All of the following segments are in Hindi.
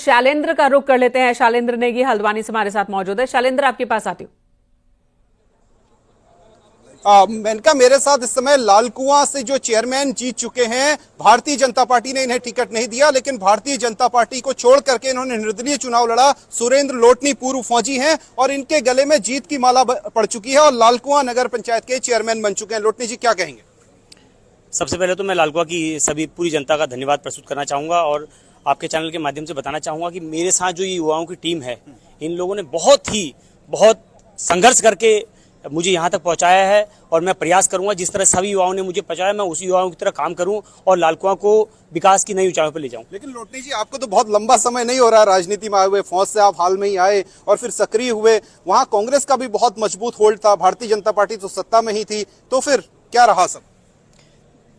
शैलेंद्र का रुख कर लेते हैं। शैलेंद्र नेगी हल्द्वानी से हमारे साथ मौजूद है। शैलेंद्र, आपके पास आती हूँ। मेनका, मेरे साथ इस समय लालकुआं से जो चेयरमैन जीत चुके हैं, भारतीय जनता पार्टी ने इन्हें टिकट नहीं दिया, लेकिन भारतीय जनता पार्टी को छोड़ करके इन्होंने निर्दलीय चुनाव लड़ा। सुरेंद्र लोटनी पूर्व फौजी हैं और इनके गले में जीत की माला पड़ चुकी है और लालकुआं नगर पंचायत के चेयरमैन बन चुके हैं। लोटनी जी, क्या कहेंगे? सबसे पहले तो मैं लालकुआं की सभी पूरी जनता का धन्यवाद प्रस्तुत करना चाहूँगा और आपके चैनल के माध्यम से बताना चाहूँगा कि मेरे साथ जो ये युवाओं की टीम है, इन लोगों ने बहुत संघर्ष करके मुझे यहाँ तक पहुँचाया है और मैं प्रयास करूँगा जिस तरह सभी युवाओं ने मुझे पहुँचाया, मैं उसी युवाओं की तरह काम करूँ और लालकुआं को विकास की नई ऊंचाइयों पर ले जाऊँ। लेकिन लोटनी जी, आपको तो बहुत लंबा समय नहीं हो रहा है राजनीति में आए हुए। फौज से आप हाल में ही आए और फिर सक्रिय हुए। वहाँ कांग्रेस का भी बहुत मजबूत होल्ड था, भारतीय जनता पार्टी तो सत्ता में ही थी, तो फिर क्या रहा सब?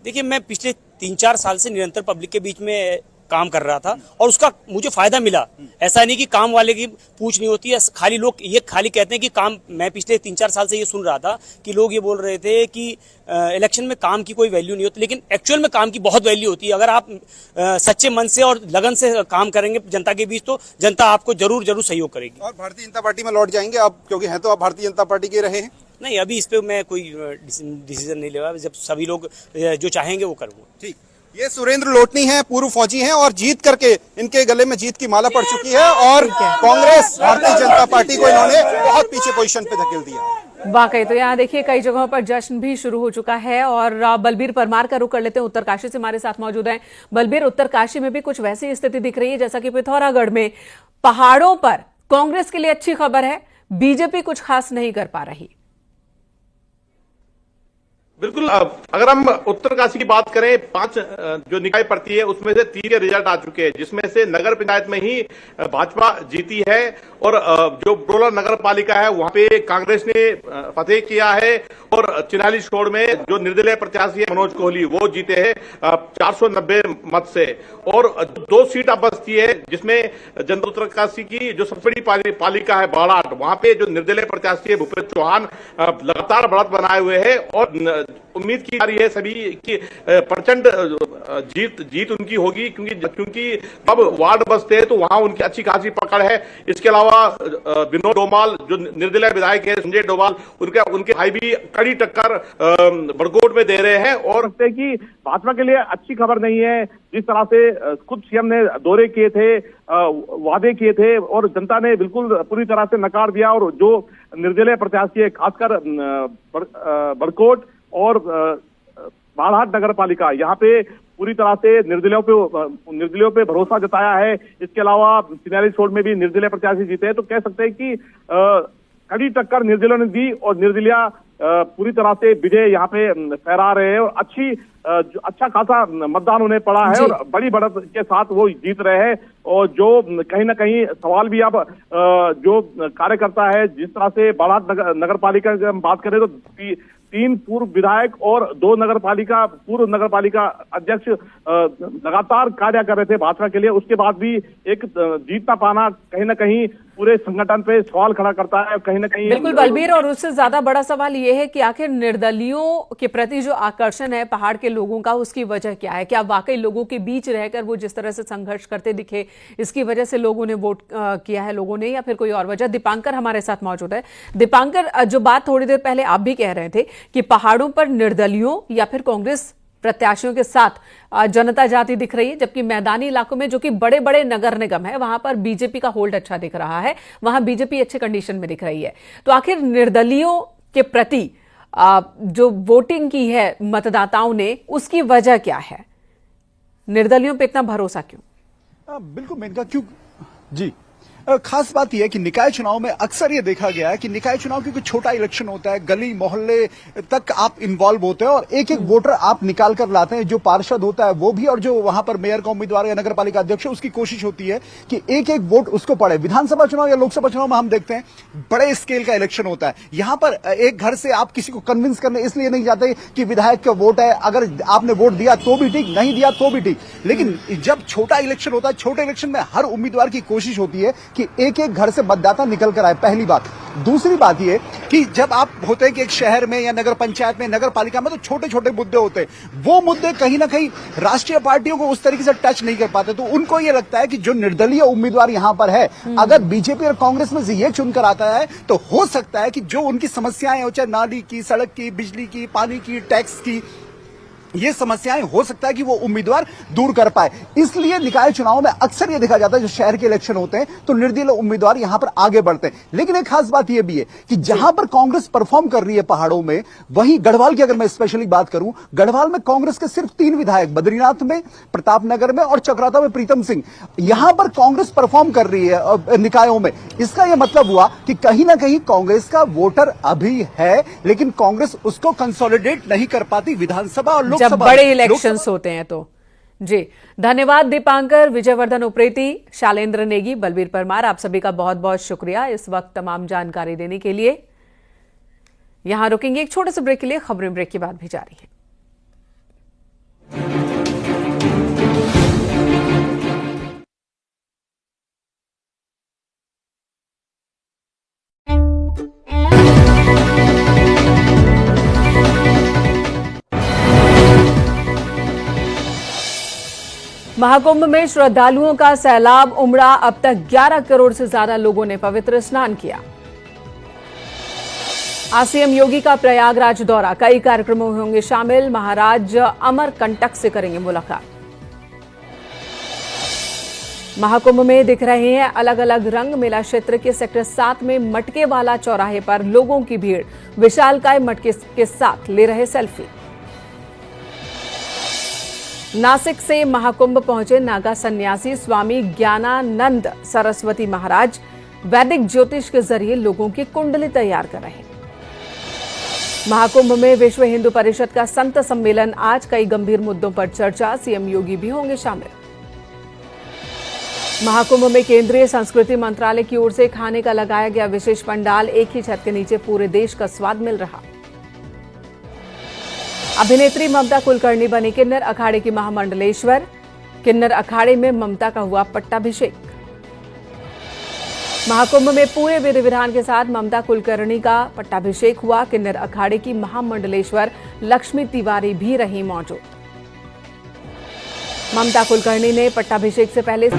देखिए, मैं पिछले 3-4 साल से निरंतर पब्लिक के बीच में काम कर रहा था और उसका मुझे फायदा मिला। ऐसा नहीं कि काम वाले की पूछ नहीं होती है, खाली लोग ये खाली कहते हैं कि काम। मैं पिछले 3-4 साल से ये सुन रहा था कि लोग ये बोल रहे थे कि इलेक्शन में काम की कोई वैल्यू नहीं होती, लेकिन एक्चुअल में काम की बहुत वैल्यू होती है। अगर आप सच्चे मन से और लगन से काम करेंगे जनता के बीच, तो जनता आपको जरूर सहयोग करेगी। और भारतीय जनता पार्टी में लौट जाएंगे आप, क्योंकि हैं तो आप भारतीय जनता पार्टी के रहे हैं? नहीं, अभी इस पे मैं कोई डिसीजन नहीं ले रहा। जब सभी लोग जो चाहेंगे वो करूँगा। ठीक, ये सुरेंद्र लोटनी हैं, पूर्व फौजी हैं और जीत करके इनके गले में जीत की माला पड़ चुकी है और कांग्रेस भारतीय जनता पार्टी को इन्होंने बहुत पीछे पोजीशन पे धकेल दिया। वाकई तो यहाँ देखिए कई जगहों पर जश्न भी शुरू हो चुका है। और बलबीर परमार का रुख कर लेते हैं, उत्तरकाशी से हमारे साथ मौजूद हैं। बलबीर, उत्तरकाशी में भी कुछ वैसी स्थिति दिख रही है जैसा कि पिथौरागढ़ में। पहाड़ों पर कांग्रेस के लिए अच्छी खबर है, बीजेपी कुछ खास नहीं कर पा रही। बिल्कुल, अगर हम उत्तरकाशी की बात करें, 5 जो निकाय पड़ती है उसमें से 3 के रिजल्ट आ चुके हैं, जिसमें से नगर पंचायत में ही भाजपा जीती है और जो ब्रोला नगर पालिका है वहां पे कांग्रेस ने फतेह किया है और चिन्हाली छोड़ में जो निर्दलीय प्रत्याशी है मनोज कोहली, वो जीते हैं 490 मत से। और 2 सीट अब बचती है, जिसमें जनता उत्तरकाशी की जो सबसे बड़ी पालिका है बालाट, वहां पे जो निर्दलीय प्रत्याशी है भूपेश चौहान लगातार बढ़त बनाए हुए है और उम्मीद की जा रही है सभी की प्रचंड जीत उनकी होगी, क्योंकि अब वार्ड बसते हैं तो वहां उनकी अच्छी खासी पकड़ है। इसके अलावा विनोद डोभाल जो निर्दलीय विधायक है, संजय डोभाल, उनके भाई भी कड़ी टक्कर बड़कोट में दे रहे हैं। और कि भाजपा के लिए अच्छी खबर नहीं है, जिस तरह से खुद सीएम ने दौरे किए थे, वादे किए थे और जनता ने बिल्कुल पूरी तरह से नकार दिया। और जो निर्दलीय प्रत्याशी है, खासकर बड़कोट और बालाघाट नगर पालिका, यहाँ पे पूरी तरह से निर्दलियों पे भरोसा जताया है। इसके अलावा चिन्हाली छोड़ में भी निर्दलीय प्रत्याशी जीते हैं, तो कह सकते हैं कि कड़ी टक्कर निर्दलियों ने दी और निर्दलिया पूरी तरह से विजय यहाँ पे फहरा रहे हैं और अच्छा खासा मतदान उन्हें पड़ा है और बड़ी बढ़त के साथ वो जीत रहे हैं। और जो कहीं ना कहीं सवाल भी अब जो कार्यकर्ता है, जिस तरह से बालाघाट नगर पालिका की हम बात करें तो 3 पूर्व विधायक और 2 पूर्व नगर पालिका अध्यक्ष लगातार कार्य कर रहे थे भाजपा के लिए, उसके बाद भी एक जीत ना पाना कहीं ना कहीं पूरे संगठन पे सवाल खड़ा करता है। कहीं ना कहीं बिल्कुल बलबीर, और उससे ज्यादा बड़ा सवाल यह है कि आखिर निर्दलियों के प्रति जो आकर्षण है पहाड़ के लोगों का, उसकी वजह क्या है? क्या वाकई लोगों के बीच रहकर वो जिस तरह से संघर्ष करते दिखे, इसकी वजह से लोगों ने वोट किया है लोगों ने, या फिर कोई और वजह? दीपांकर हमारे साथ मौजूद है। दीपांकर, जो बात थोड़ी देर पहले आप भी कह रहे थे कि पहाड़ों पर निर्दलियों या फिर कांग्रेस प्रत्याशियों के साथ जनता जाती दिख रही है, जबकि मैदानी इलाकों में जो कि बड़े बड़े नगर निगम है वहां पर बीजेपी का होल्ड अच्छा दिख रहा है, वहां बीजेपी अच्छे कंडीशन में दिख रही है। तो आखिर निर्दलियों के प्रति जो वोटिंग की है मतदाताओं ने, उसकी वजह क्या है? निर्दलियों पे इतना भरोसा क्यों? बिल्कुल मेनका, क्यों जी, खास बात यह है कि निकाय चुनाव में अक्सर ये देखा गया है कि निकाय चुनाव क्योंकि छोटा इलेक्शन होता है, गली मोहल्ले तक आप इन्वॉल्व होते हैं और एक एक वोटर आप निकाल कर लाते हैं। जो पार्षद होता है वो भी और जो वहां पर मेयर का उम्मीदवार या नगर पालिका अध्यक्ष है, उसकी कोशिश होती है कि एक एक वोट उसको पड़े। विधानसभा चुनाव या लोकसभा चुनाव में हम देखते हैं बड़े स्केल का इलेक्शन होता है, यहां पर एक घर से आप किसी को कन्विंस करने इसलिए नहीं जाते कि विधायक का वोट है, अगर आपने वोट दिया तो भी ठीक, नहीं दिया तो भी ठीक। लेकिन जब छोटा इलेक्शन होता है, छोटे इलेक्शन में हर उम्मीदवार की कोशिश होती है कि एक एक घर से मतदाता निकल कर आए, पहली बात। दूसरी बात ये कि जब आप होते हैं कि एक शहर में या नगर पंचायत में, नगर पालिका में, तो छोटे छोटे मुद्दे होते हैं, वो मुद्दे कहीं ना कहीं राष्ट्रीय पार्टियों को उस तरीके से टच नहीं कर पाते। तो उनको ये लगता है कि जो निर्दलीय उम्मीदवार यहां पर है, अगर बीजेपी और कांग्रेस में से ये चुनकर आता है तो हो सकता है कि जो उनकी समस्याएं हो, चाहे नाली की, सड़क की, बिजली की, पानी की, टैक्स की, ये समस्याएं हो सकता है कि वो उम्मीदवार दूर कर पाए। इसलिए निकाय चुनाव में अक्सर ये देखा जाता है, जो शहर के इलेक्शन होते हैं तो निर्दलीय उम्मीदवार यहां पर आगे बढ़ते हैं। लेकिन एक खास बात यह भी है कि जहां पर कांग्रेस परफॉर्म कर रही है पहाड़ों में, वहीं गढ़वाल की अगर मैं स्पेशली बात करूं, गढ़वाल में कांग्रेस के सिर्फ 3 विधायक, बद्रीनाथ में, प्रतापनगर में और चकराता में प्रीतम सिंह, यहां पर कांग्रेस परफॉर्म कर रही है निकायों में। इसका यह मतलब हुआ कि कहीं ना कहीं कांग्रेस का वोटर अभी है, लेकिन कांग्रेस उसको कंसोलिडेट नहीं कर पाती विधानसभा और जब बड़े इलेक्शंस होते हैं तो। जी धन्यवाद दीपांकर, विजयवर्धन उप्रेती, शालेंद्र नेगी, बलबीर परमार, आप सभी का बहुत बहुत शुक्रिया इस वक्त तमाम जानकारी देने के लिए। यहां रुकेंगे एक छोटे से ब्रेक के लिए, खबरें ब्रेक के बाद भी जारी है। महाकुंभ में श्रद्धालुओं का सैलाब उमड़ा, अब तक 11 करोड़ से ज्यादा लोगों ने पवित्र स्नान किया। आज सीएम योगी का प्रयागराज दौरा, कई कार्यक्रमों में होंगे शामिल, महाराज अमरकंटक से करेंगे मुलाकात। महाकुंभ में दिख रहे हैं अलग अलग रंग, मेला क्षेत्र के सेक्टर 7 में मटके वाला चौराहे पर लोगों की भीड़, विशालकाय मटके के साथ ले रहे सेल्फी। नासिक से महाकुंभ पहुंचे नागा सन्यासी स्वामी ज्ञानानंद सरस्वती महाराज, वैदिक ज्योतिष के जरिए लोगों की कुंडली तैयार कर रहे हैं। महाकुंभ में विश्व हिंदू परिषद का संत सम्मेलन, आज कई गंभीर मुद्दों पर चर्चा, सीएम योगी भी होंगे शामिल। महाकुंभ में केंद्रीय संस्कृति मंत्रालय की ओर से खाने का लगाया गया विशेष पंडाल, एक ही छत के नीचे पूरे देश का स्वाद मिल रहा। अभिनेत्री ममता कुलकर्णी बनी किन्नर अखाड़े की महामंडलेश्वर, किन्नर अखाड़े में ममता का हुआ पट्टाभिषेक। महाकुंभ में पूरे विधि विधान के साथ ममता कुलकर्णी का पट्टाभिषेक हुआ, किन्नर अखाड़े की महामंडलेश्वर लक्ष्मी तिवारी भी रही मौजूद। ममता कुलकर्णी ने पट्टाभिषेक से पहले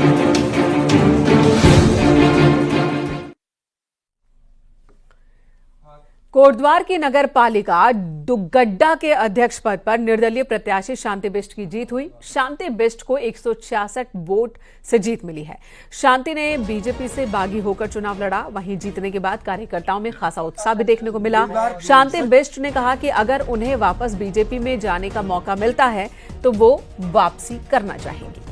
कोटद्वार की नगर पालिका दुगड्डा के अध्यक्ष पद पर निर्दलीय प्रत्याशी शांति बिष्ट की जीत हुई। शांति बिष्ट को 166 वोट से जीत मिली है। शांति ने बीजेपी से बागी होकर चुनाव लड़ा, वहीं जीतने के बाद कार्यकर्ताओं में खासा उत्साह भी देखने को मिला। शांति बिष्ट ने कहा कि अगर उन्हें वापस बीजेपी में जाने का मौका मिलता है तो वो वापसी करना चाहेंगी।